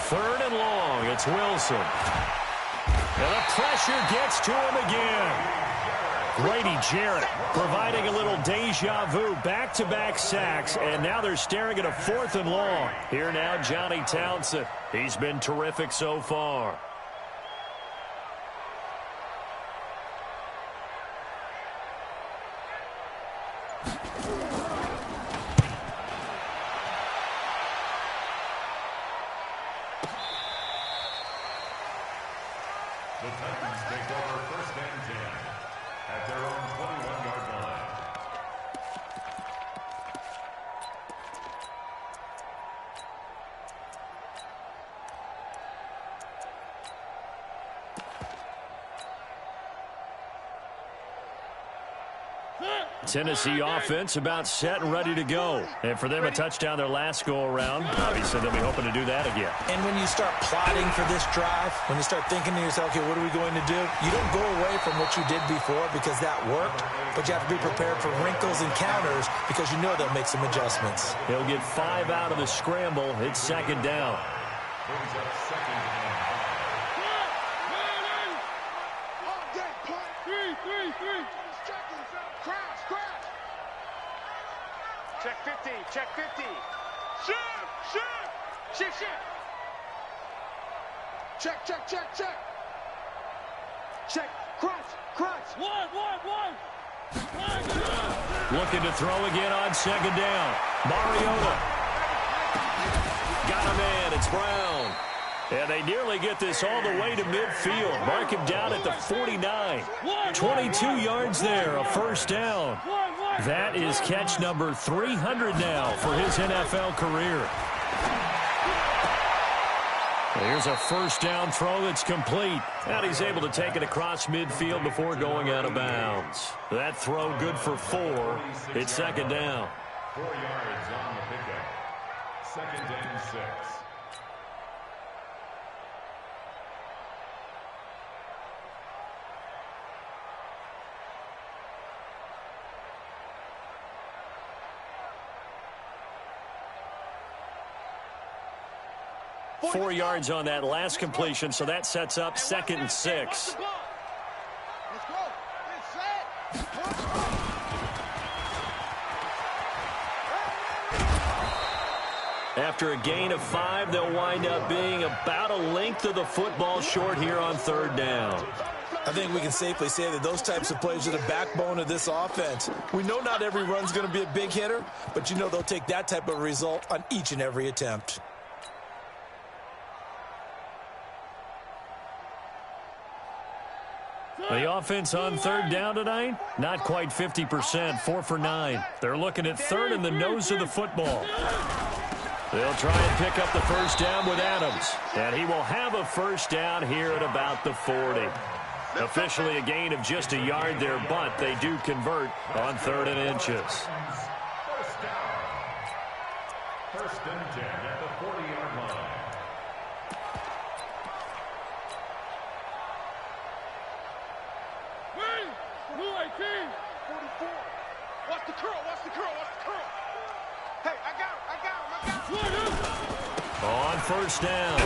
3rd and long. It's Wilson. And the pressure gets to him again. Grady Jarrett providing a little deja vu. Back-to-back sacks, and now they're staring at a 4th and long. Here now, Johnny Townsend. He's been terrific so far. The Titans take over 1st and 10 at their own 21-yard line. Tennessee offense about set and ready to go. And for them, a touchdown their last go-around. Obviously, they'll be hoping to do that again. And when you start plotting for this drive, when you start thinking to yourself, okay, what are we going to do? You don't go away from what you did before because that worked, but you have to be prepared for wrinkles and counters because you know they'll make some adjustments. He'll get 5 out of the scramble. It's 2nd down. Brings up 2nd and 5. Check 50, check 50. Shift. Check. Check, crunch. One. Looking to throw again on 2nd down. Mariota. Got a man. It's Brown. And they nearly get this all the way to midfield. Mark him down at the 49. 22 yards there, a 1st down. That is catch number 300 now for his NFL career. Here's a 1st down throw that's complete. And he's able to take it across midfield before going out of bounds. That throw good for 4. It's 2nd down. 4 yards on the pickup. 2nd and 6. Four yards on that last completion, so that sets up 2nd and 6. After a gain of 5, they'll wind up being about a length of the football short here on 3rd down. I think we can safely say that those types of plays are the backbone of this offense. We know not every run's going to be a big hitter, but you know they'll take that type of result on each and every attempt. The offense on 3rd down tonight, not quite 50%, 4 for 9. They're looking at 3rd in the nose of the football. They'll try and pick up the 1st down with Adams. And he will have a 1st down here at about the 40. Officially a gain of just a yard there, but they do convert on 3rd and inches. 1st down. 1st and 10 at the 40-yard line. Watch the curl. Hey, I got him. On 1st down,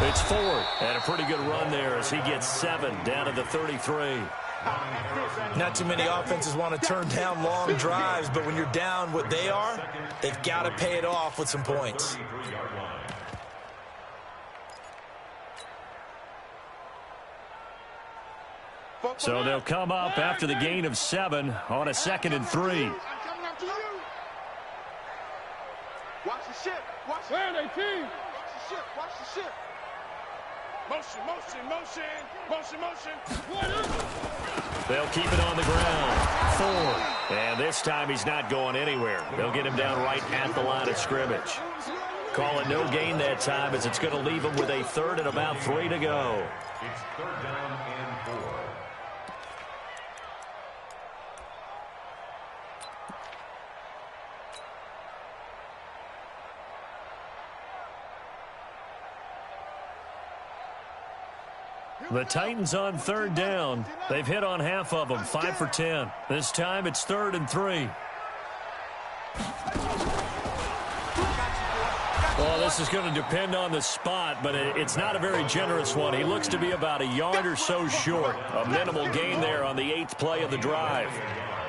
it's Ford. And a pretty good run there as he gets 7 down to the 33. Not too many offenses want to turn down long drives, but when you're down what they are, they've got to pay it off with some points. So they'll come up after the gain of 7 on a 2nd and 3. I'm coming up to you. Watch the ship. Watch the ship. Motion. They'll keep it on the ground. Ford. And this time he's not going anywhere. They'll get him down right at the line of scrimmage. Call it no gain that time as it's going to leave him with a third and about 3 to go. It's third down and 4. The Titans on third down. They've hit on half of them, 5 for 10. This time it's 3rd and 3. Well, this is going to depend on the spot, but it's not a very generous one. He looks to be about a yard or so short. A minimal gain there on the 8th play of the drive.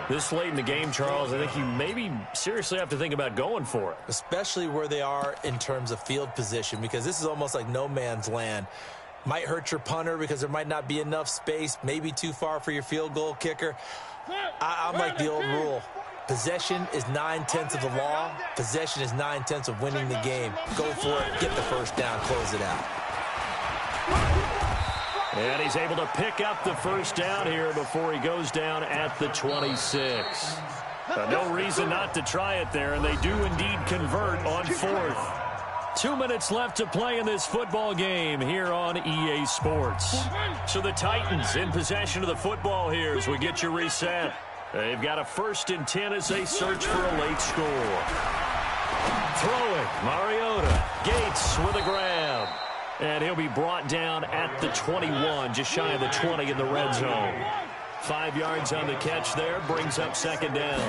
This late in the game, Charles, I think you maybe seriously have to think about going for it. Especially where they are in terms of field position, because this is almost like no man's land. Might hurt your punter because there might not be enough space, maybe too far for your field goal kicker. I'm like the old rule. Possession is 9/10 of the law. Possession is 9/10 of winning the game. Go for it. Get the first down. Close it out. And he's able to pick up the first down here before he goes down at the 26. No reason not to try it there, and they do indeed convert on 4th. 2 minutes left to play in this football game here on EA Sports. So the Titans in possession of the football here as we get you reset. They've got a 1st and 10 as they search for a late score. Throwing, Mariota. Gates with a grab. And he'll be brought down at the 21, just shy of the 20 in the red zone. 5 yards on the catch there, brings up 2nd down.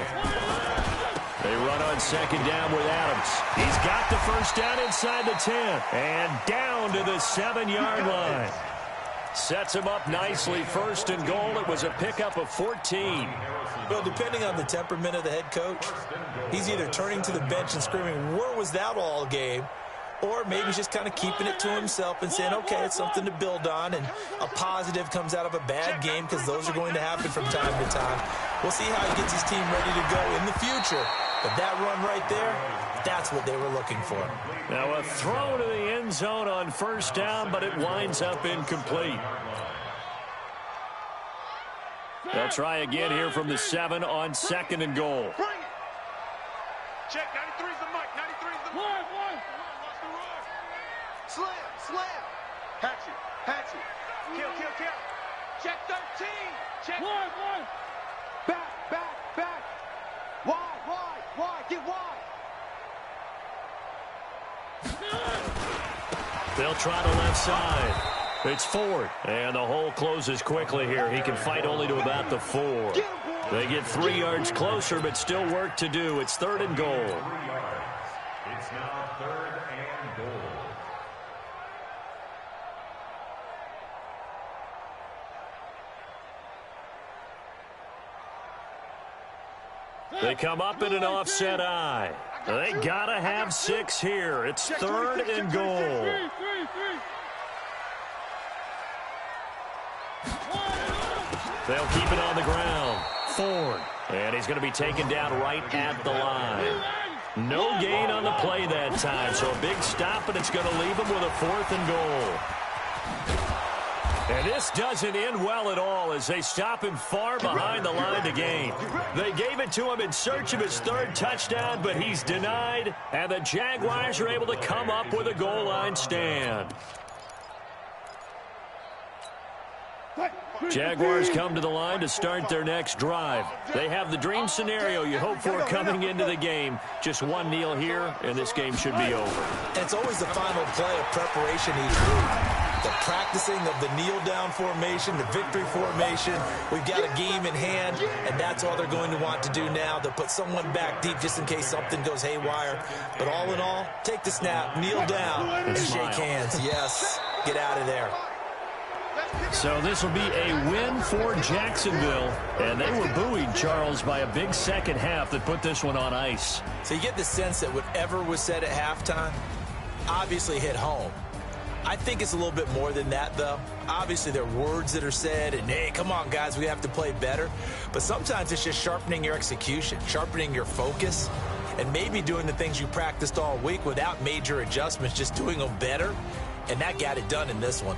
They run on 2nd down with Adams. He's got the first down inside the 10. And down to the 7-yard line. Sets him up nicely. 1st and goal. It was a pickup of 14. Well, depending on the temperament of the head coach, he's either turning to the bench and screaming, where was that all game? Or maybe he's just kind of keeping it to himself and saying, okay, it's something to build on, and a positive comes out of a bad game because those are going to happen from time to time. We'll see how he gets his team ready to go in the future. But that run right there, that's what they were looking for. Now a throw to the end zone on 1st down, but it winds up incomplete. They'll try again here from the 7 on 2nd and goal. Check, 93's the mic, 93's the mic. Slam. Hatchet. Kill. Check 13. Check. Back. Wide. Get wide. They'll try the left side. It's Ford, and the hole closes quickly here. He can fight only to about the 4. They get 3 yards closer, but still work to do. It's 3rd and goal. 3 yards. It's now 3rd and goal. They come up in an offset eye. They gotta have 6 here. It's 3rd and goal. They'll keep it on the ground. Ford. And he's going to be taken down right at the line. No gain on the play that time, so a big stop, and it's going to leave him with a 4th and goal. And this doesn't end well at all as they stop him far behind the line to gain. They gave it to him in search of his 3rd touchdown, but he's denied, and the Jaguars are able to come up with a goal line stand. Jaguars come to the line to start their next drive. They have the dream scenario you hope for coming into the game. Just one kneel here, and this game should be over. And it's always the final play of preparation each week. The practicing of the kneel-down formation, the victory formation. We've got a game in hand, and that's all they're going to want to do now. They'll put someone back deep just in case something goes haywire. But all in all, take the snap, kneel down, and shake hands. Yes, get out of there. So this will be a win for Jacksonville. And they were buoyed, Charles, by a big second half that put this one on ice. So you get the sense that whatever was said at halftime obviously hit home. I think it's a little bit more than that, though. Obviously, there are words that are said, and, hey, come on, guys, we have to play better. But sometimes it's just sharpening your execution, sharpening your focus, and maybe doing the things you practiced all week without major adjustments, just doing them better. And that got it done in this one.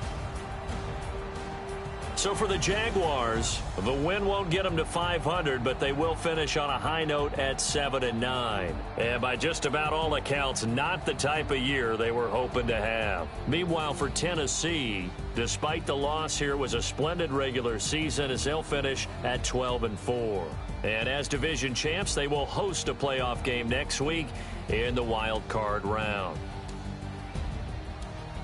So for the Jaguars, the win won't get them to 500, but they will finish on a high note at 7-9. And by just about all accounts, not the type of year they were hoping to have. Meanwhile, for Tennessee, despite the loss here, was a splendid regular season as they'll finish at 12-4. And as division champs, they will host a playoff game next week in the wild card round.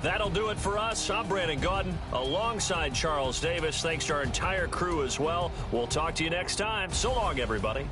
That'll do it for us. I'm Brandon Gaudin alongside Charles Davis. Thanks to our entire crew as well. We'll talk to you next time. So long, everybody.